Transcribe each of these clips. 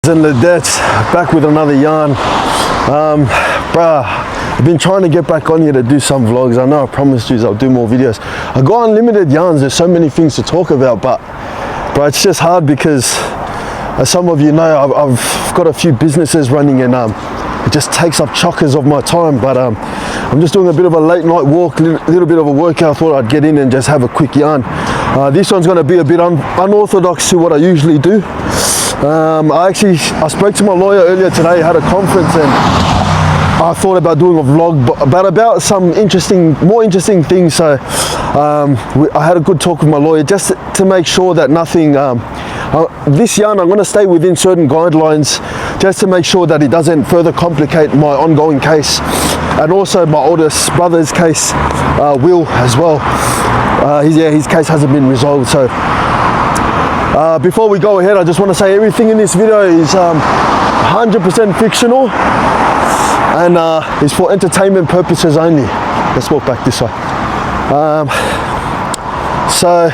And Ladette's back with another yarn. I've been trying to get back on here to do some vlogs. I know I promised you I'll do more videos. I got unlimited yarns, there's so many things to talk about, but it's just hard because, as some of you know, I've got a few businesses running and it just takes up chockers of my time. But I'm just doing a bit of a late night walk, little bit of a workout. I thought I'd get in and just have a quick yarn. This one's going to be a bit unorthodox to what I usually do. I spoke to my lawyer earlier today, had a conference, and I thought about doing a vlog but about some more interesting things. So I had a good talk with my lawyer just to make sure that nothing, this yarn I'm going to stay within certain guidelines just to make sure that it doesn't further complicate my ongoing case, and also my oldest brother's case, Will, as well. His case hasn't been resolved. So before we go ahead, I just want to say everything in this video is 100% fictional and is for entertainment purposes only. Let's walk back this way. So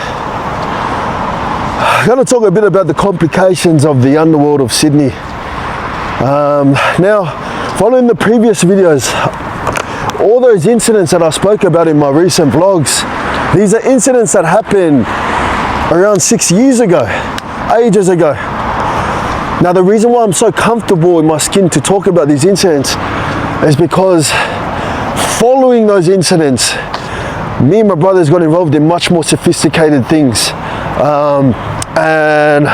I'm going to talk a bit about the complications of the underworld of Sydney. Now, following the previous videos, all those incidents that I spoke about in my recent vlogs, these are incidents that happened around 6 years ago, ages ago. Now, the reason why I'm so comfortable in my skin to talk about these incidents is because following those incidents, me and my brothers got involved in much more sophisticated things. And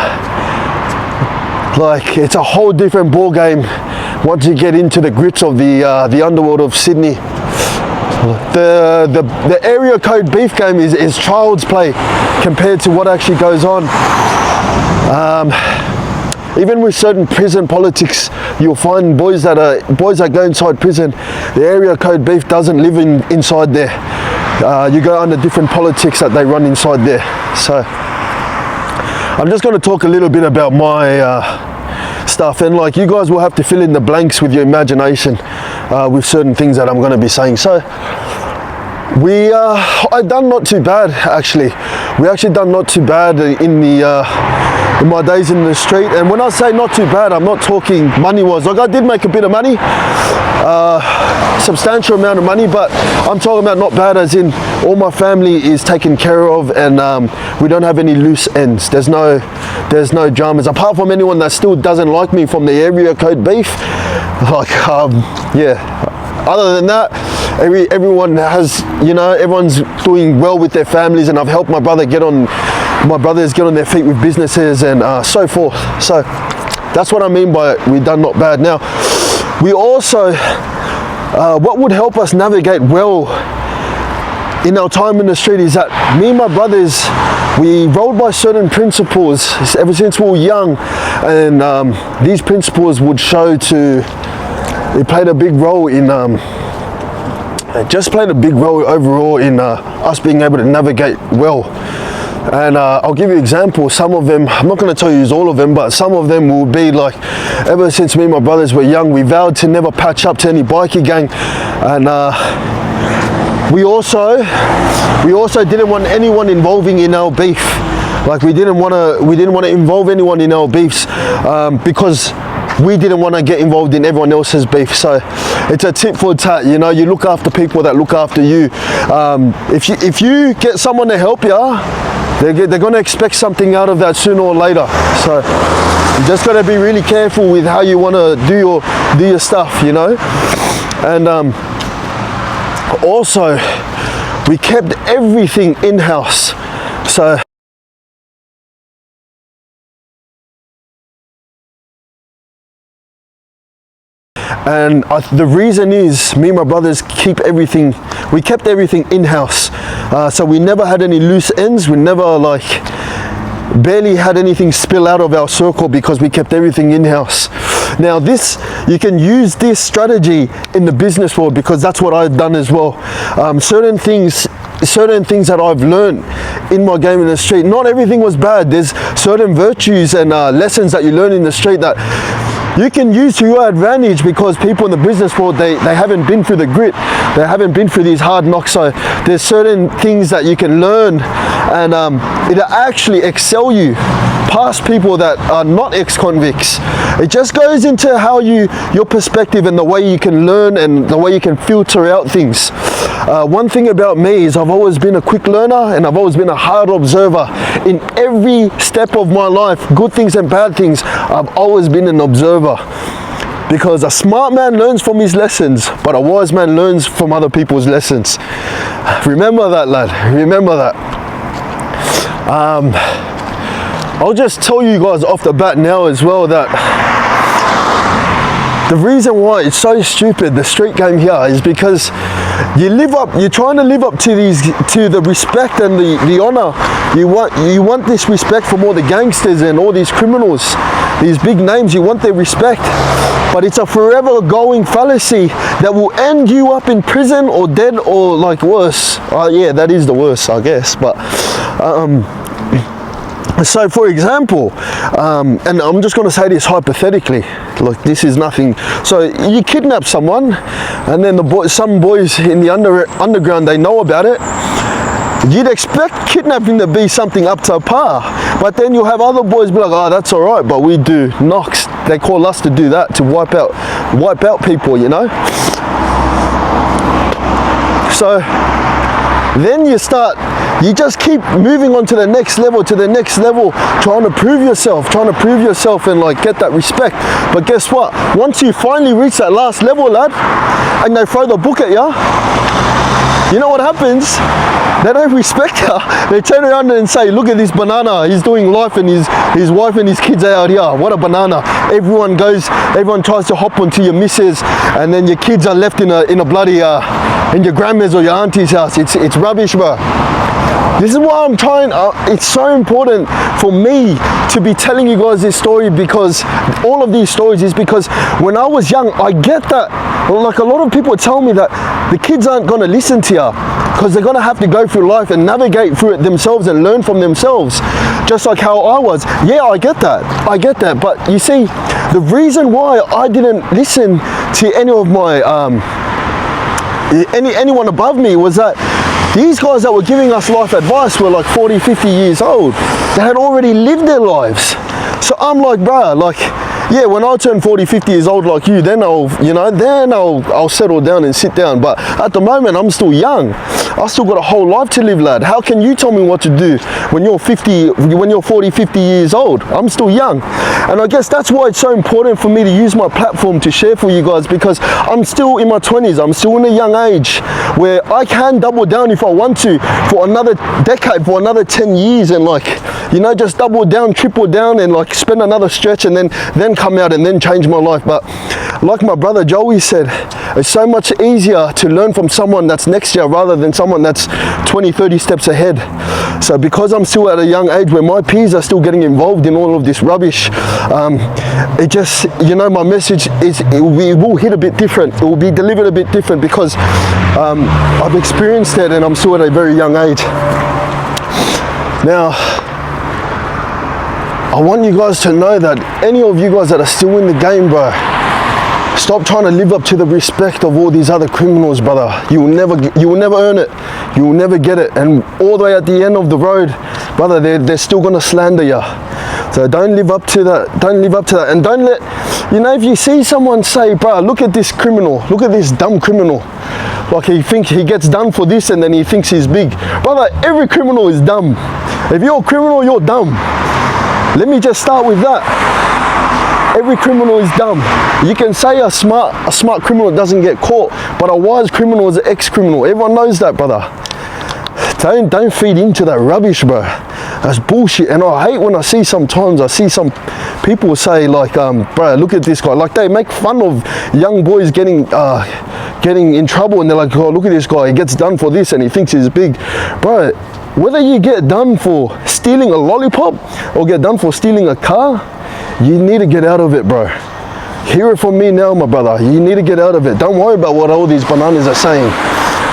like, it's a whole different ball game once you get into the grits of the underworld of Sydney. The area code beef game is child's play compared to what actually goes on. Even with certain prison politics, you'll find boys that go inside prison, the area code beef doesn't live inside there. You go under different politics that they run inside there. So I'm just going to talk a little bit about my stuff, and like, you guys will have to fill in the blanks with your imagination with certain things that I'm going to be saying. So I done not too bad, actually. We actually done not too bad in my days in the street. And when I say not too bad, I'm not talking money wise. Like, I did make a bit of money, substantial amount of money, but I'm talking about not bad as in all my family is taken care of, and we don't have any loose ends. There's no dramas, apart from anyone that still doesn't like me from the area code beef. Like, yeah. Other than that, everyone has, everyone's doing well with their families, and I've helped my brothers get on their feet with businesses and so forth. So that's what I mean by we done not bad. Now, we also, what would help us navigate well in our time in the street is that me and my brothers, we rolled by certain principles ever since we were young, and these principles would show it played a big role in overall in us being able to navigate well. And I'll give you examples. Some of them, I'm not going to tell you all of them, but some of them will be like, ever since me and my brothers were young, we vowed to never patch up to any bikie gang, and we also didn't want anyone involving in our beef. Like, we didn't want to involve anyone in our beefs because we didn't want to get involved in everyone else's beef. So it's a tit for tat, you look after people that look after you. If you get someone to help you, they're going to expect something out of that sooner or later. So you just got to be really careful with how you want to do your stuff, And also, we kept everything in-house. So and the reason is, me and my brothers we kept everything in-house. So we never had any loose ends. We never barely had anything spill out of our circle because we kept everything in-house. Now, you can use this strategy in the business world, because that's what I've done as well. Certain things that I've learned in my game in the street, not everything was bad. There's certain virtues and lessons that you learn in the street that you can use to your advantage, because people in the business world, they haven't been through the grit, they haven't been through these hard knocks. So there's certain things that you can learn, and it'll actually excel you past people that are not ex-convicts. It just goes into how your perspective and the way you can learn and the way you can filter out things. One thing about me is I've always been a quick learner and I've always been a hard observer. In every step of my life, good things and bad things, I've always been an observer. Because a smart man learns from his lessons, but a wise man learns from other people's lessons. Remember that, lad. Remember that. I'll just tell you guys off the bat now as well that the reason why it's so stupid, the street game here, is because you're trying to live up to the respect and the honor. You want this respect from all the gangsters and all these criminals, these big names. You want their respect, but it's a forever going fallacy that will end you up in prison or dead or like worse. Yeah, that is the worst, I guess. But so for example, and I'm just going to say this hypothetically, like this is nothing. So you kidnap someone and then some boys in the underground, they know about it. You'd expect kidnapping to be something up to par, but then you'll have other boys be like, oh, that's all right, but we do knocks. They call us to do that, to wipe out people, you know. So then you just keep moving on to the next level, trying to prove yourself and like get that respect. But guess what? Once you finally reach that last level, lad, and they throw the book at you, you know what happens? They don't respect you. They turn around and say, look at this banana. He's doing life and his wife and his kids are out here. What a banana. Everyone tries to hop onto your missus and then your kids are left in a bloody, in your grandma's or your auntie's house. It's rubbish, bro. This is why I'm trying, it's so important for me to be telling you guys this story, because all of these stories is because when I was young, I get that, like a lot of people tell me that the kids aren't going to listen to you because they're going to have to go through life and navigate through it themselves and learn from themselves, just like how I was. Yeah, I get that. But you see, the reason why I didn't listen to any of my, anyone above me was that these guys that were giving us life advice were like 40, 50 years old. They had already lived their lives. So I'm like, bruh, like, yeah, when I turn 40, 50 years old like you, then I'll settle down and sit down. But at the moment, I'm still young. I still got a whole life to live, lad. How can you tell me what to do when you're 40, 50 years old? I'm still young. And I guess that's why it's so important for me to use my platform to share for you guys, because I'm still in my 20s. I'm still in a young age where I can double down if I want to for another decade, for another 10 years, and like, you know, just double down, triple down, and like spend another stretch and then come out and then change my life. But like my brother Joey said, it's so much easier to learn from someone that's next to you rather than someone that's 20, 30 steps ahead. So because I'm still at a young age where my peers are still getting involved in all of this rubbish, it just, you know, my message is, it will hit a bit different. It will be delivered a bit different because I've experienced it and I'm still at a very young age. Now, I want you guys to know that any of you guys that are still in the game, bro, stop trying to live up to the respect of all these other criminals, brother. You will never earn it. You will never get it. And all the way at the end of the road, brother, they're still gonna slander you. So don't live up to that. Don't live up to that. And don't let, you know, if you see someone say, bro, look at this criminal, look at this dumb criminal. Like he gets done for this and then he thinks he's big. Brother, every criminal is dumb. If you're a criminal, you're dumb. Let me just start with that. Every criminal is dumb. You can say a smart criminal doesn't get caught, but a wise criminal is an ex-criminal. Everyone knows that, brother. Don't feed into that rubbish, bro. That's bullshit. And I hate when I see some people say like, bro, look at this guy. Like they make fun of young boys getting in trouble, and they're like, oh, look at this guy. He gets done for this, and he thinks he's big, bro. Whether you get done for stealing a lollipop or get done for stealing a car, you need to get out of it, bro. Hear it from me now, my brother. You need to get out of it. Don't worry about what all these bananas are saying.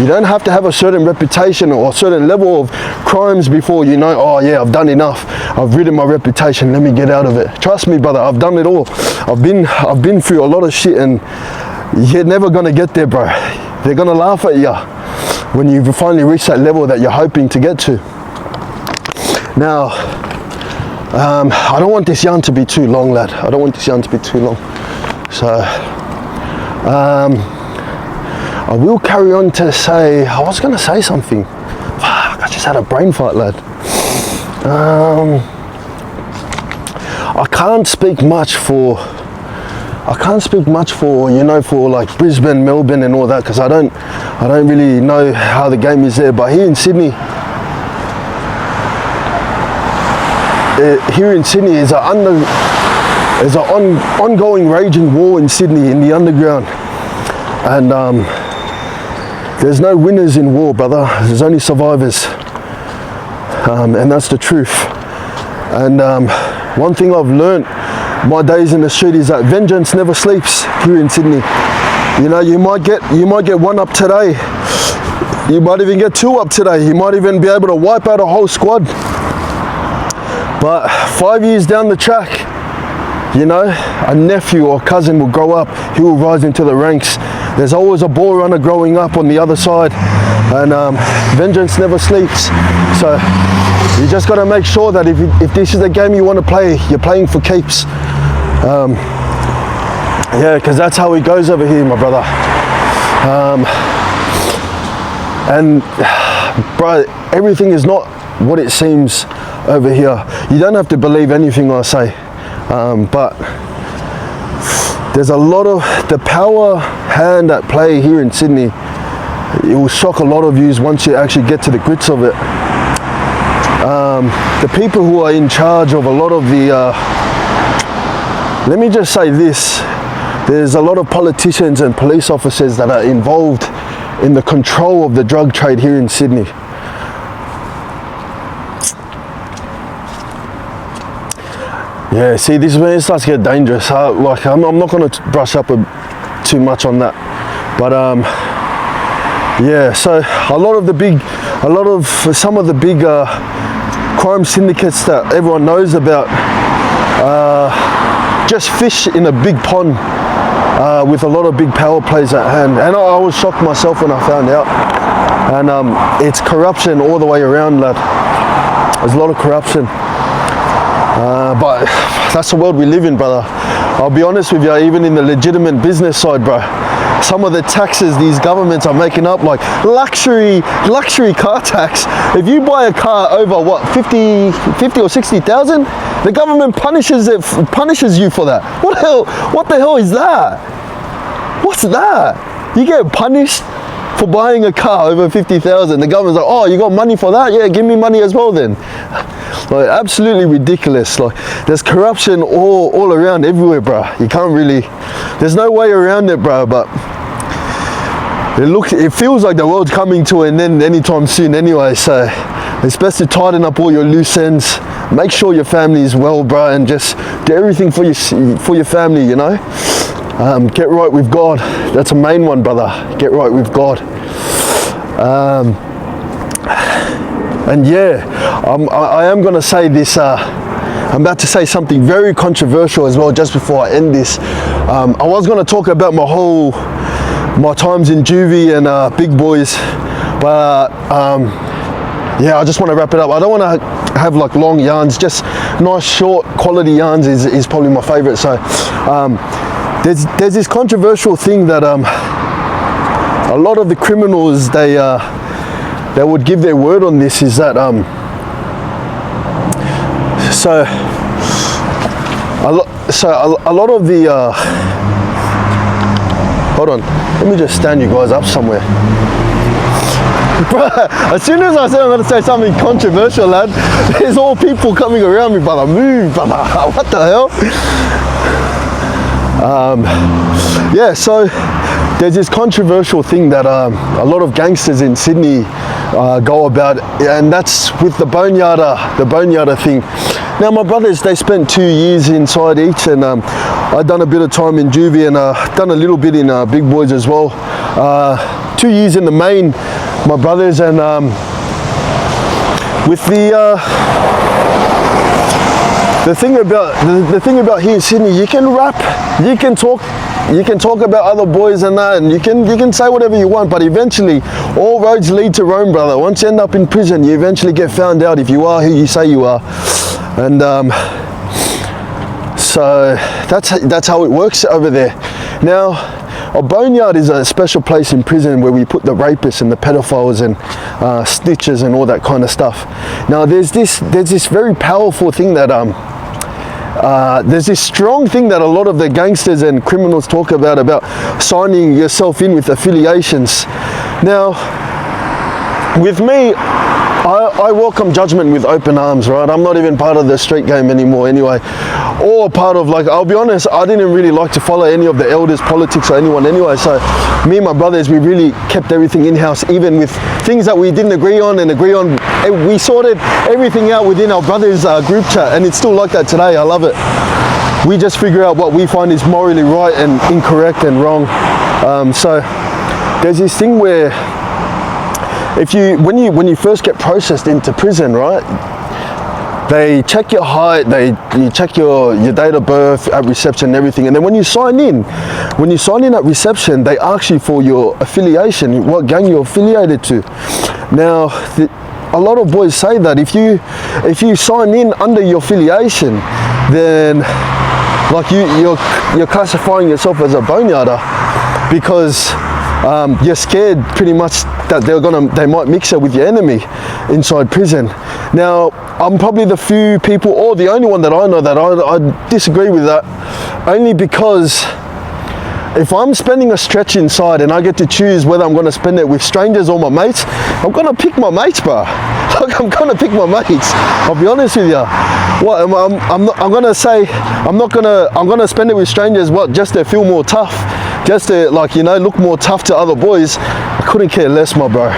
You don't have to have a certain reputation or a certain level of crimes before you know, oh yeah, I've done enough. I've ridden my reputation. Let me get out of it. Trust me, brother. I've done it all. I've been through a lot of shit, and you're never gonna get there, bro. They're gonna laugh at you when you finally reach that level that you're hoping to get to. Now, I don't want this yarn to be too long, lad. I don't want this yarn to be too long. So, I will carry on to say, I was going to say something. Fuck, I just had a brain fart, lad. I can't speak much for, you know, for like Brisbane, Melbourne and all that, because I don't really know how the game is there. But here in Sydney, is an ongoing raging war in Sydney, in the underground. And there's no winners in war, brother. There's only survivors. And that's the truth. And one thing I've learned my days in the street is that vengeance never sleeps here in Sydney. You know, you might get one up today. You might even get two up today. You might even be able to wipe out a whole squad. But 5 years down the track, you know, a nephew or cousin will grow up. He will rise into the ranks. There's always a ball runner growing up on the other side, and vengeance never sleeps. So you just got to make sure that if this is the game you want to play, you're playing for keeps. Yeah, because that's how it goes over here, my brother. And bro, everything is not what it seems over here. You don't have to believe anything I say, but there's a lot of the power hand at play here in Sydney. It will shock a lot of yous once you actually get to the grits of it. The people who are in charge of a lot of the let me just say this, there's a lot of politicians and police officers that are involved in the control of the drug trade here in Sydney. Yeah, see, this is when it starts to get dangerous. Like, I'm not going to brush up too much on that, but yeah. So some of the big crime syndicates that everyone knows about just fish in a big pond with a lot of big power plays at hand. And I was shocked myself when I found out. And it's corruption all the way around, lad. There's a lot of corruption. But that's the world we live in, brother. I'll be honest with you, even in the legitimate business side, bro, some of the taxes these governments are making up, like luxury car tax. If you buy a car over what, 50 or 60,000, the government punishes you for that. What the hell is that? What's that? You get punished for buying a car over 50,000. The government's like, oh, you got money for that? Yeah, give me money as well then. Like, absolutely ridiculous. Like, there's corruption all around, everywhere, bro. You can't really, there's no way around it, bro. But it feels like the world's coming to an end anytime soon anyway. So it's best to tighten up all your loose ends. Make sure your family is well, bro, and just do everything for your family, you know. Get right with God. That's a main one, brother. Get right with God. And yeah, I am going to say this, I'm about to say something very controversial as well just before I end this. I was going to talk about my times in juvie and big boys, but yeah, I just want to wrap it up. I don't want to have like long yarns, just nice short quality yarns is probably my favorite. So there's this controversial thing that a lot of the criminals, they would give their word on this, is that a lot of the hold on, let me just stand you guys up somewhere. Bruh, as soon as I said I'm going to say something controversial, lad, there's all people coming around me, brother. Move, brother. What the hell? Yeah, so there's this controversial thing that a lot of gangsters in Sydney go about, and that's with the boneyarder thing. Now, my brothers, they spent 2 years inside each, and I've done a bit of time in juvie and done a little bit in big boys as well. 2 years in the main, my brothers, and with the thing about here in Sydney, you can rap, you can talk about other boys and that, and you can say whatever you want, but eventually all roads lead to Rome, brother. Once you end up in prison, you eventually get found out if you are who you say you are. And so that's how it works over there. Now, a boneyard is a special place in prison where we put the rapists and the pedophiles and snitches and all that kind of stuff. Now, there's this very powerful thing that there's this strong thing that a lot of the gangsters and criminals talk about signing yourself in with affiliations. Now, with me, I welcome judgment with open arms, right? I'm not even part of the street game anymore anyway, or part of, like, I'll be honest, I didn't really like to follow any of the elders' politics or anyone anyway, so me and my brothers, we really kept everything in-house, even with things that we didn't agree on, we sorted everything out within our brothers' group chat, and it's still like that today. I love it. We just figure out what we find is morally right and incorrect and wrong. So there's this thing where when you first get processed into prison, right, they check your height, you check your date of birth at reception and everything, and then when you sign in at reception, they ask you for your affiliation, what gang you're affiliated to. Now, a lot of boys say that if you sign in under your affiliation, then like you're classifying yourself as a boneyarder, because you're scared pretty much that they might mix it with your enemy inside prison. Now, I'm probably the few people, or the only one that I know that I disagree with that, only because if I'm spending a stretch inside and I get to choose whether I'm going to spend it with strangers or my mates, I'm going to pick my mates, bro. Like, I'm going to pick my mates. I'll be honest with you. What I'm going to say, I'm going to spend it with strangers. What, just to feel more tough, just to, like, you know, look more tough to other boys. I couldn't care less, my bro.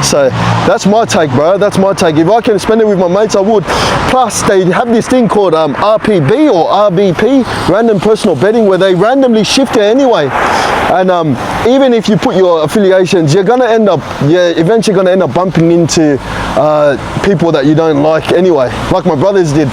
So that's my take, bro. That's my take. If I can spend it with my mates, I would. Plus, they have this thing called RPB or RBP, random personal betting, where they randomly shift it anyway. And even if you put your affiliations, you're eventually gonna end up bumping into people that you don't like anyway, like my brothers did.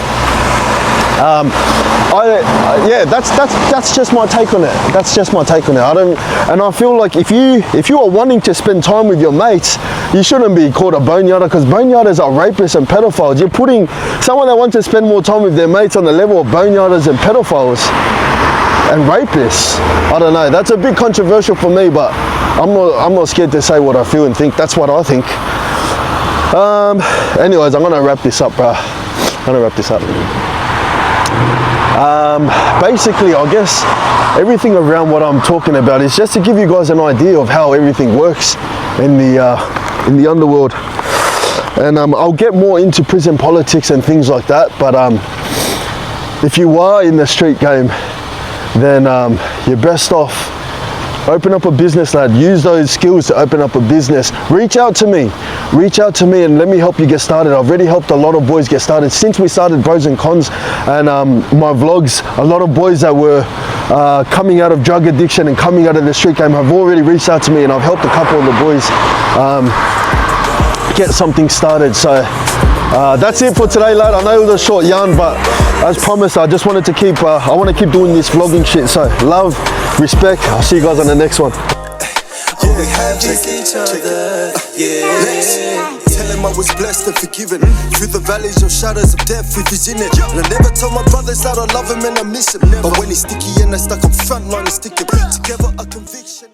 Yeah, that's just my take on it. That's just my take on it. I feel like if you are wanting to spend time with your mates, you shouldn't be called a boneyarder, because boneyarders are rapists and pedophiles. You're putting someone that wants to spend more time with their mates on the level of boneyarders and pedophiles and rapists. I don't know. That's a bit controversial for me, but I'm not scared to say what I feel and think. That's what I think. Anyways, I'm gonna wrap this up, bro. Basically, I guess everything around what I'm talking about is just to give you guys an idea of how everything works in the underworld. And I'll get more into prison politics and things like that, but if you are in the street game, then you're best off open up a business, lad. Use those skills to open up a business. Reach out to me and let me help you get started. I've already helped a lot of boys get started since we started Bros and Cons and my vlogs. A lot of boys that were coming out of drug addiction and coming out of the street game have already reached out to me, and I've helped a couple of the boys get something started. So that's it for today, lad. I know it was a short yarn, but as promised, I just wanted to keep I want to keep doing this vlogging shit. So love, respect. I'll see you guys on the next one. We have each other, yeah. Tell him I was blessed and forgiven. Through the valleys of shadows of death, if he's in it. And I never told my brothers that I love him and I miss him. But when he's sticky and I stuck, I'm front line and sticking together a conviction.